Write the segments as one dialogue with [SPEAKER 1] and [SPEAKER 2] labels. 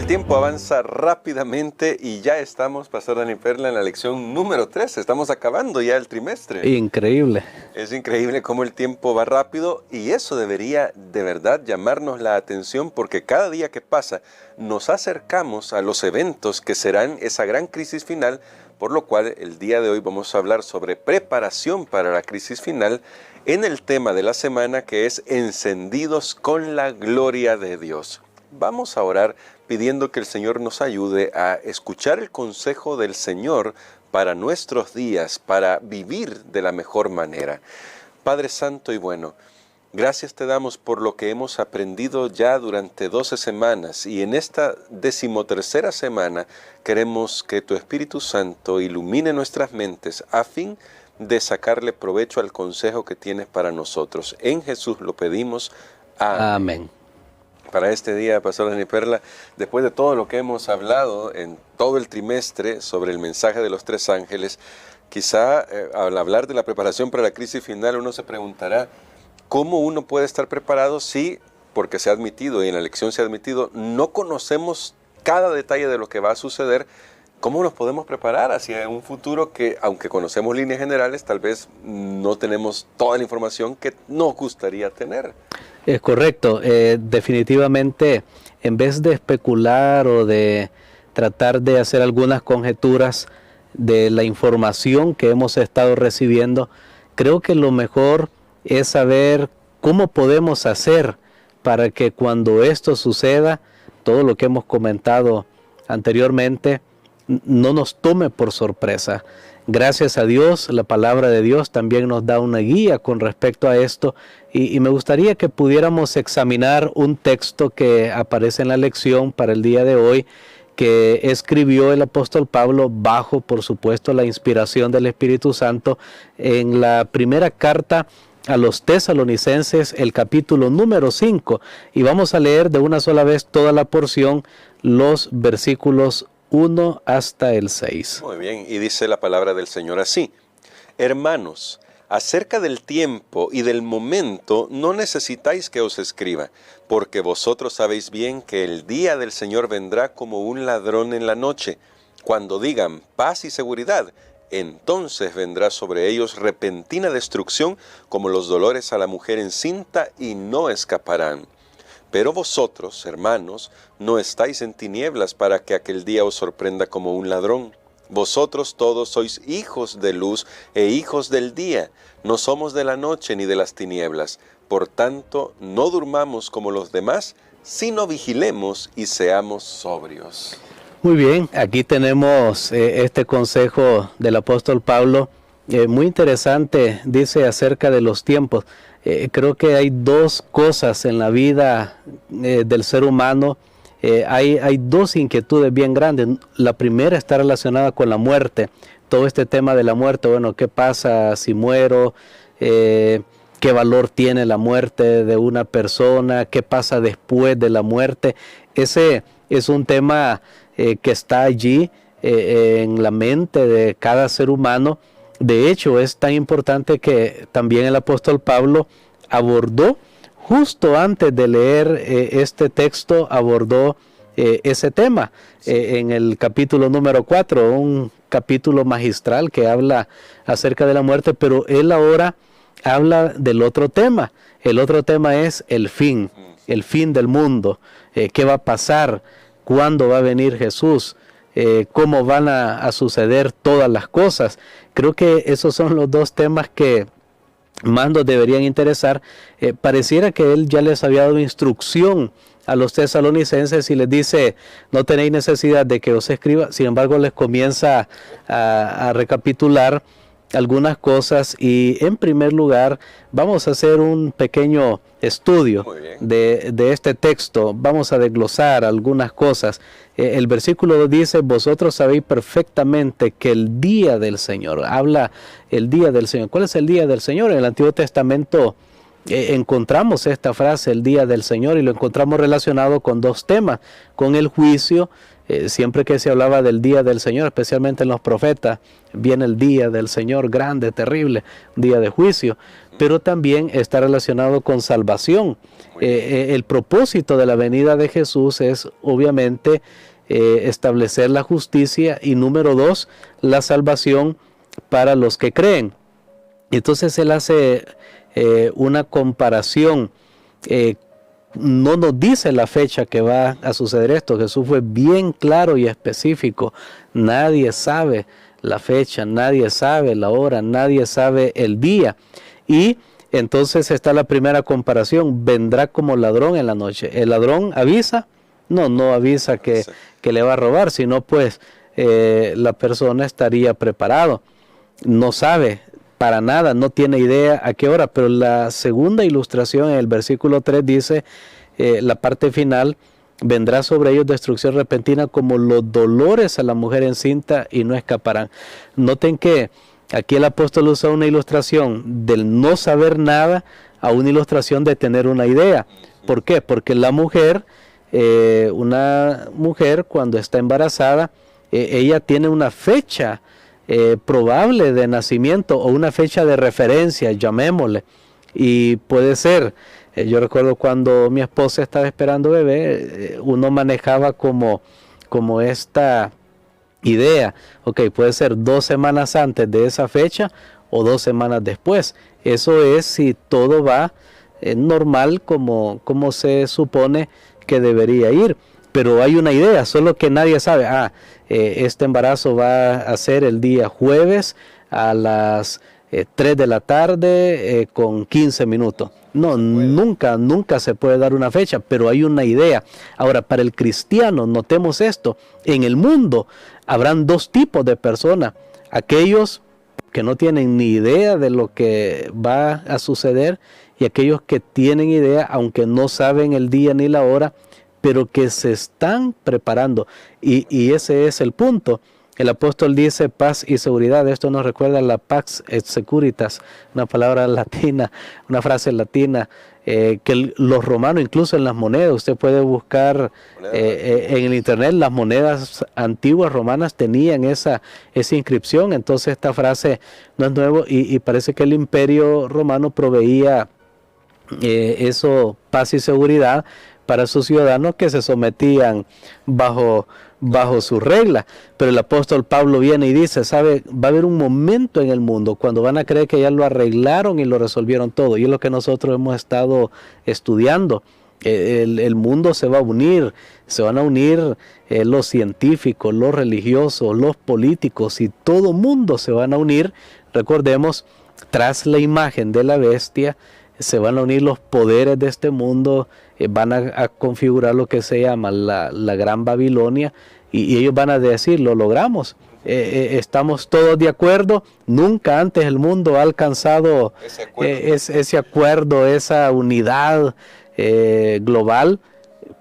[SPEAKER 1] El tiempo avanza rápidamente y ya estamos, Pastor Dani Perla, en la lección número 3. Estamos acabando ya el trimestre.
[SPEAKER 2] Increíble.
[SPEAKER 1] Es increíble cómo el tiempo va rápido y eso debería de verdad llamarnos la atención, porque cada día que pasa nos acercamos a los eventos que serán esa gran crisis final, por lo cual el día de hoy vamos a hablar sobre preparación para la crisis final en el tema de la semana, que es encendidos con la gloria de Dios. Vamos a orar pidiendo que el Señor nos ayude a escuchar el consejo del Señor para nuestros días, para vivir de la mejor manera. Padre Santo y bueno, gracias te damos por lo que hemos aprendido ya durante 12 semanas, y en esta 13ª semana queremos que tu Espíritu Santo ilumine nuestras mentes a fin de sacarle provecho al consejo que tienes para nosotros. En Jesús lo pedimos. Amén. Para este día, Pastor Dani Perla, después de todo lo que hemos hablado en todo el trimestre sobre el mensaje de los 3 ángeles, quizá al hablar de la preparación para la crisis final uno se preguntará cómo uno puede estar preparado si, porque se ha admitido y en la lección se ha admitido, no conocemos cada detalle de lo que va a suceder. ¿Cómo nos podemos preparar hacia un futuro que, aunque conocemos líneas generales, tal vez no tenemos toda la información que nos gustaría tener?
[SPEAKER 2] Es correcto. Definitivamente, en vez de especular o de tratar de hacer algunas conjeturas de la información que hemos estado recibiendo, creo que lo mejor es saber cómo podemos hacer para que cuando esto suceda, todo lo que hemos comentado anteriormente, no nos tome por sorpresa. Gracias a Dios, la palabra de Dios también nos da una guía con respecto a esto, y me gustaría que pudiéramos examinar un texto que aparece en la lección para el día de hoy, que escribió el apóstol Pablo bajo, por supuesto, la inspiración del Espíritu Santo, en la primera carta a los Tesalonicenses, el capítulo número 5, y vamos a leer de una sola vez toda la porción, los versículos 1 hasta el 6.
[SPEAKER 1] Muy bien, y dice la palabra del Señor así: Hermanos, acerca del tiempo y del momento no necesitáis que os escriba, porque vosotros sabéis bien que el día del Señor vendrá como un ladrón en la noche. Cuando digan paz y seguridad, entonces vendrá sobre ellos repentina destrucción, como los dolores a la mujer encinta, y no escaparán. Pero vosotros, hermanos, no estáis en tinieblas para que aquel día os sorprenda como un ladrón. Vosotros todos sois hijos de luz e hijos del día. No somos de la noche ni de las tinieblas. Por tanto, no durmamos como los demás, sino vigilemos y seamos sobrios.
[SPEAKER 2] Muy bien, aquí tenemos este consejo del apóstol Pablo, muy interesante. Dice acerca de los tiempos. Creo que hay dos cosas en la vida del ser humano. Hay dos inquietudes bien grandes. La primera está relacionada con la muerte. Todo este tema de la muerte, bueno, ¿qué pasa si muero? ¿Qué valor tiene la muerte de una persona? ¿Qué pasa después de la muerte? Ese es un tema que está allí en la mente de cada ser humano. De hecho, es tan importante que también el apóstol Pablo abordó, justo antes de leer este texto, abordó ese tema en el capítulo número 4, un capítulo magistral que habla acerca de la muerte, pero él ahora habla del otro tema. El otro tema es el fin del mundo. ¿Qué va a pasar? ¿Cuándo va a venir Jesús? ¿Cómo van a suceder todas las cosas? Creo que esos son los dos temas que más nos deberían interesar. Pareciera que él ya les había dado instrucción a los tesalonicenses y les dice: no tenéis necesidad de que os escriba. Sin embargo, les comienza a recapitular algunas cosas, y en primer lugar vamos a hacer un pequeño estudio de este texto. Vamos a desglosar algunas cosas. El versículo 2 dice: vosotros sabéis perfectamente que el día del Señor. Habla el día del Señor. ¿Cuál es el día del Señor? En el Antiguo Testamento encontramos esta frase, el día del Señor, y lo encontramos relacionado con dos temas: con el juicio. Siempre que se hablaba del día del Señor, especialmente en los profetas, viene el día del Señor grande, terrible, día de juicio. pero también está relacionado con salvación. El propósito de la venida de Jesús es obviamente establecer la justicia y número 2, la salvación para los que creen. Entonces él hace una comparación. No nos dice la fecha que va a suceder esto. Jesús fue bien claro y específico. Nadie sabe la fecha, nadie sabe la hora, nadie sabe el día. Y entonces está la primera comparación: vendrá como ladrón en la noche. ¿El ladrón avisa? No avisa que le va a robar, sino pues la persona estaría preparado. No sabe para nada, no tiene idea a qué hora. Pero la segunda ilustración en el versículo 3 dice, la parte final: vendrá sobre ellos destrucción repentina como los dolores a la mujer encinta y no escaparán. Noten que aquí el apóstol usa una ilustración del no saber nada a una ilustración de tener una idea. ¿Por qué? Porque la mujer, una mujer cuando está embarazada, ella tiene una fecha probable de nacimiento o una fecha de referencia, llamémosle, y puede ser, yo recuerdo cuando mi esposa estaba esperando bebé, uno manejaba como esta idea: ok, puede ser 2 semanas antes de esa fecha o 2 semanas después. Eso es si todo va normal como se supone que debería ir. Pero hay una idea, solo que nadie sabe. Este embarazo va a ser el día jueves a las 3 de la tarde con 15 minutos. No, nunca se puede dar una fecha, pero hay una idea. Ahora, para el cristiano, notemos esto: en el mundo habrán 2 tipos de personas: aquellos que no tienen ni idea de lo que va a suceder, y aquellos que tienen idea, aunque no saben el día ni la hora, pero que se están preparando. Y ese es el punto. El apóstol dice paz y seguridad. Esto nos recuerda la Pax et Securitas, una palabra latina, una frase latina, que los romanos, incluso en las monedas, usted puede buscar en el internet, las monedas antiguas romanas tenían esa inscripción. Entonces esta frase no es nuevo, y parece que el imperio romano proveía eso, paz y seguridad, para sus ciudadanos que se sometían bajo sus reglas. Pero el apóstol Pablo viene y dice, ¿sabe? Va a haber un momento en el mundo cuando van a creer que ya lo arreglaron y lo resolvieron todo. Y es lo que nosotros hemos estado estudiando. El mundo se va a unir, se van a unir los científicos, los religiosos, los políticos, y todo mundo se van a unir. Recordemos, tras la imagen de la bestia se van a unir los poderes de este mundo, van a configurar lo que se llama la Gran Babilonia, y ellos van a decir, lo logramos, estamos todos de acuerdo. Nunca antes el mundo ha alcanzado ese acuerdo, esa unidad global,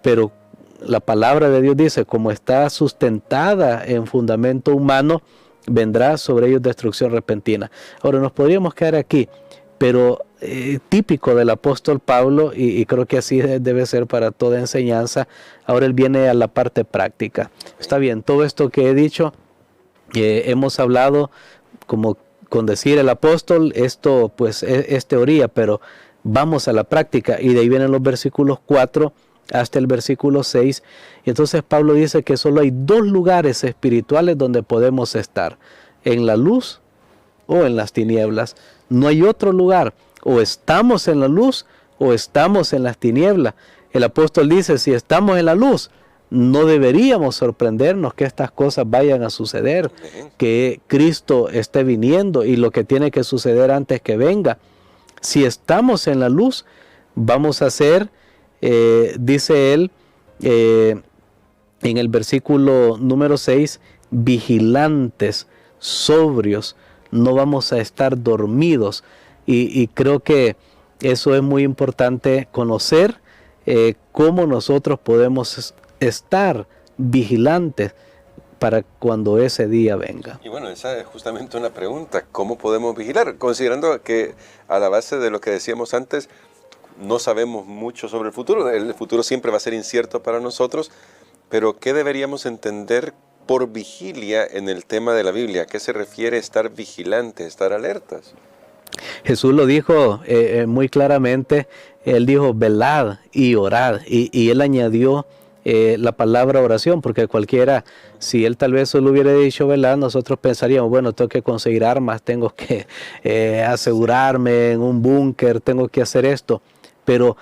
[SPEAKER 2] pero la palabra de Dios dice, como está sustentada en fundamento humano, vendrá sobre ellos destrucción repentina. Ahora nos podríamos quedar aquí, pero típico del apóstol Pablo, y creo que así debe ser para toda enseñanza. Ahora él viene a la parte práctica. Está bien, todo esto que he dicho, hemos hablado como con decir el apóstol, esto pues es teoría, pero vamos a la práctica, y de ahí vienen los versículos 4 hasta el versículo 6, y entonces Pablo dice que solo hay 2 lugares espirituales donde podemos estar: en la luz o en las tinieblas. No hay otro lugar. O estamos en la luz o estamos en las tinieblas. El apóstol dice, si estamos en la luz, no deberíamos sorprendernos que estas cosas vayan a suceder, que Cristo esté viniendo y lo que tiene que suceder antes que venga. Si estamos en la luz, vamos a ser, dice él en el versículo número 6, vigilantes, sobrios, no vamos a estar dormidos. Y creo que eso es muy importante conocer, cómo nosotros podemos estar vigilantes para cuando ese día venga.
[SPEAKER 1] Y bueno, esa es justamente una pregunta: ¿cómo podemos vigilar? Considerando que a la base de lo que decíamos antes, no sabemos mucho sobre el futuro siempre va a ser incierto para nosotros, pero ¿qué deberíamos entender por vigilia en el tema de la Biblia? ¿A qué se refiere estar vigilantes, estar alertas?
[SPEAKER 2] Jesús lo dijo muy claramente. Él dijo, velad y orad. Y él añadió la palabra oración, porque cualquiera, si él tal vez solo hubiera dicho velad, nosotros pensaríamos, bueno, tengo que conseguir armas, tengo que asegurarme en un búnker, tengo que hacer esto. Pero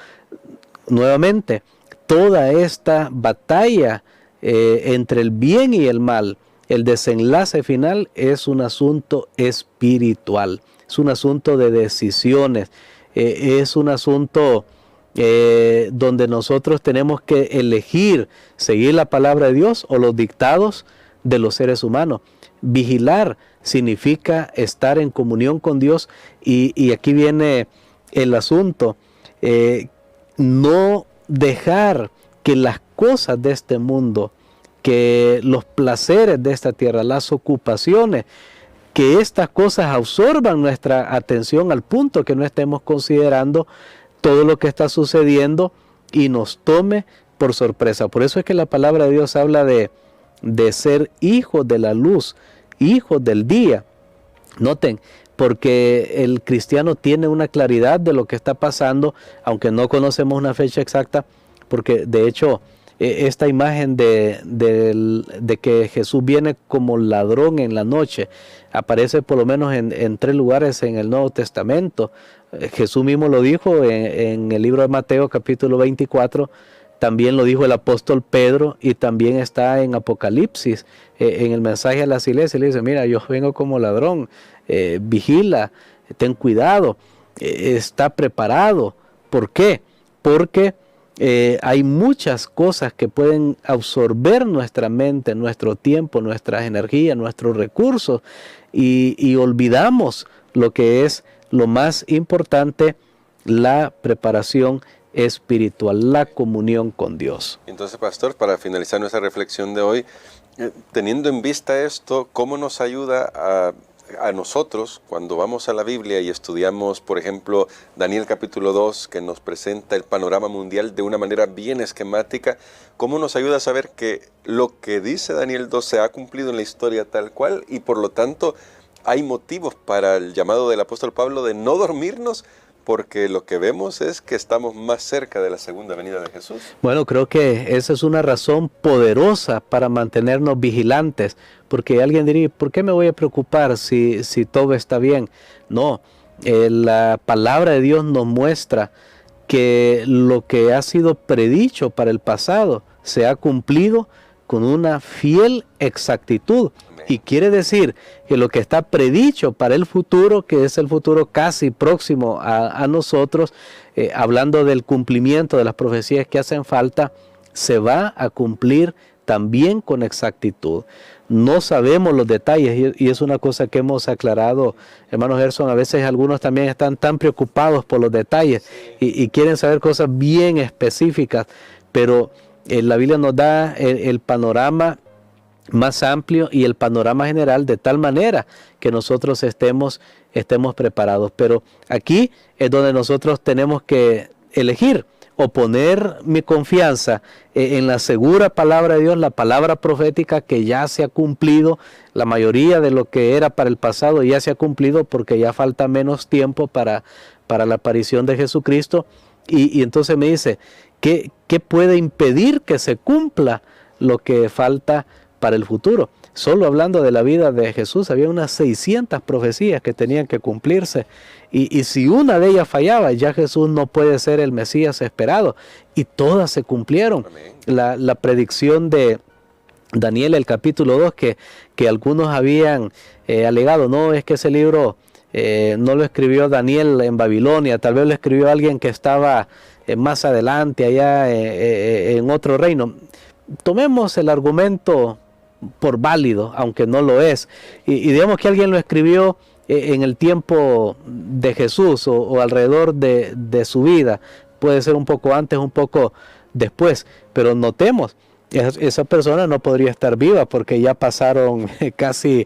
[SPEAKER 2] nuevamente, toda esta batalla entre el bien y el mal, el desenlace final es un asunto espiritual, es un asunto de decisiones, es un asunto donde nosotros tenemos que elegir seguir la palabra de Dios o los dictados de los seres humanos. Vigilar significa estar en comunión con Dios y aquí viene el asunto, no dejar que las cosas de este mundo, que los placeres de esta tierra, las ocupaciones, que estas cosas absorban nuestra atención al punto que no estemos considerando todo lo que está sucediendo y nos tome por sorpresa. Por eso es que la palabra de Dios habla de ser hijos de la luz, hijos del día. Noten, porque el cristiano tiene una claridad de lo que está pasando, aunque no conocemos una fecha exacta, porque de hecho esta imagen de que Jesús viene como ladrón en la noche aparece por lo menos en 3 lugares en el Nuevo Testamento. Jesús mismo lo dijo en el libro de Mateo capítulo 24, también lo dijo el apóstol Pedro y también está en Apocalipsis, en el mensaje a las iglesias, le dice, mira, yo vengo como ladrón, vigila, ten cuidado, está preparado. ¿Por qué? Porque hay muchas cosas que pueden absorber nuestra mente, nuestro tiempo, nuestras energías, nuestros recursos y olvidamos lo que es lo más importante, la preparación espiritual, la comunión con Dios.
[SPEAKER 1] Entonces, pastor, para finalizar nuestra reflexión de hoy, teniendo en vista esto, ¿cómo nos ayuda a nosotros cuando vamos a la Biblia y estudiamos, por ejemplo, Daniel capítulo 2, que nos presenta el panorama mundial de una manera bien esquemática? ¿Cómo nos ayuda a saber que lo que dice Daniel 2 se ha cumplido en la historia tal cual y por lo tanto hay motivos para el llamado del apóstol Pablo de no dormirnos? Porque lo que vemos es que estamos más cerca de la segunda venida de Jesús.
[SPEAKER 2] Bueno, creo que esa es una razón poderosa para mantenernos vigilantes, porque alguien diría, ¿por qué me voy a preocupar si todo está bien? No, la palabra de Dios nos muestra que lo que ha sido predicho para el pasado se ha cumplido con una fiel exactitud. Y quiere decir que lo que está predicho para el futuro, que es el futuro casi próximo a nosotros, hablando del cumplimiento de las profecías que hacen falta, se va a cumplir también con exactitud. No sabemos los detalles y es una cosa que hemos aclarado, hermano Gerson. A veces algunos también están tan preocupados por los detalles y quieren saber cosas bien específicas, pero la Biblia nos da el panorama más amplio y el panorama general de tal manera que nosotros estemos preparados. Pero aquí es donde nosotros tenemos que elegir o poner mi confianza en la segura palabra de Dios, la palabra profética que ya se ha cumplido. La mayoría de lo que era para el pasado ya se ha cumplido porque ya falta menos tiempo para la aparición de Jesucristo. Y entonces me dice, ¿qué puede impedir que se cumpla lo que falta para el futuro? Solo hablando de la vida de Jesús, había unas 600 profecías que tenían que cumplirse. Y si una de ellas fallaba, ya Jesús no puede ser el Mesías esperado. Y todas se cumplieron. La predicción de Daniel, el capítulo 2, que algunos habían alegado, no, es que ese libro no lo escribió Daniel en Babilonia, tal vez lo escribió alguien que estaba más adelante, allá en otro reino. Tomemos el argumento por válido, aunque no lo es, y digamos que alguien lo escribió en el tiempo de Jesús o alrededor de su vida, puede ser un poco antes, un poco después, pero notemos, esa persona no podría estar viva porque ya pasaron casi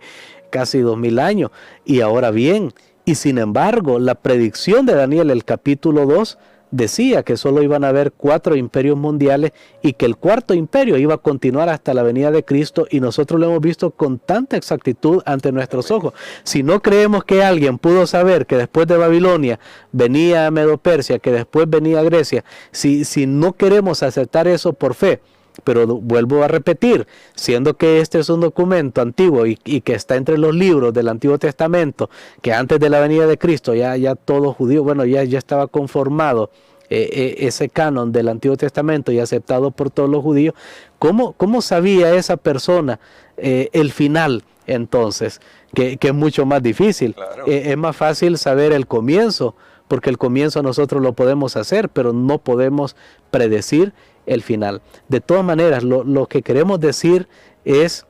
[SPEAKER 2] 2000 años, y ahora bien, y sin embargo, la predicción de Daniel, el capítulo 2, decía que solo iban a haber 4 imperios mundiales y que el cuarto imperio iba a continuar hasta la venida de Cristo, y nosotros lo hemos visto con tanta exactitud ante nuestros ojos. Si no creemos que alguien pudo saber que después de Babilonia venía Medo-Persia, que después venía Grecia, si no queremos aceptar eso por fe, pero vuelvo a repetir, siendo que este es un documento antiguo y que está entre los libros del Antiguo Testamento, que antes de la venida de Cristo ya todo judío, bueno, ya estaba conformado ese canon del Antiguo Testamento y aceptado por todos los judíos, ¿cómo sabía esa persona el final entonces? Que es mucho más difícil.
[SPEAKER 1] Claro.
[SPEAKER 2] Es más fácil saber el comienzo, porque el comienzo nosotros lo podemos hacer, pero no podemos predecir el final. De todas maneras, lo que queremos decir es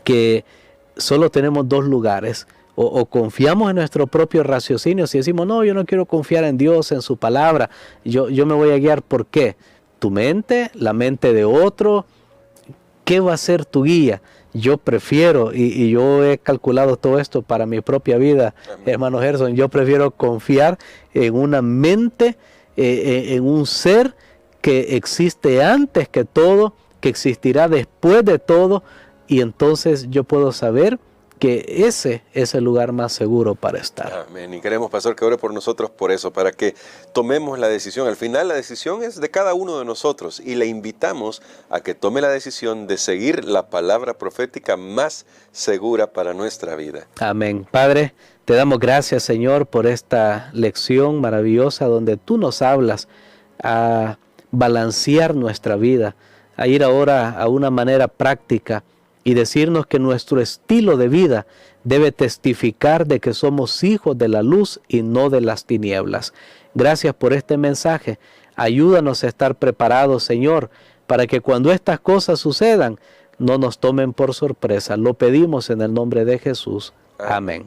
[SPEAKER 2] que solo tenemos 2 lugares. O confiamos en nuestro propio raciocinio, si decimos, no, yo no quiero confiar en Dios, en su palabra, yo me voy a guiar por qué. Tu mente, la mente de otro, ¿qué va a ser tu guía? Yo prefiero, y yo he calculado todo esto para mi propia vida, hermano Gerson, yo prefiero confiar en una mente, en un ser que existe antes que todo, que existirá después de todo, y entonces yo puedo saber que ese es el lugar más seguro para estar.
[SPEAKER 1] Amén. Y queremos, pastor, que ore por nosotros por eso, para que tomemos la decisión. Al final la decisión es de cada uno de nosotros, y le invitamos a que tome la decisión de seguir la palabra profética más segura para nuestra vida.
[SPEAKER 2] Amén. Padre, te damos gracias, Señor, por esta lección maravillosa donde tú nos hablas a balancear nuestra vida, a ir ahora a una manera práctica y decirnos que nuestro estilo de vida debe testificar de que somos hijos de la luz y no de las tinieblas. Gracias por este mensaje. Ayúdanos a estar preparados, Señor, para que cuando estas cosas sucedan, no nos tomen por sorpresa. Lo pedimos en el nombre de Jesús. Amén.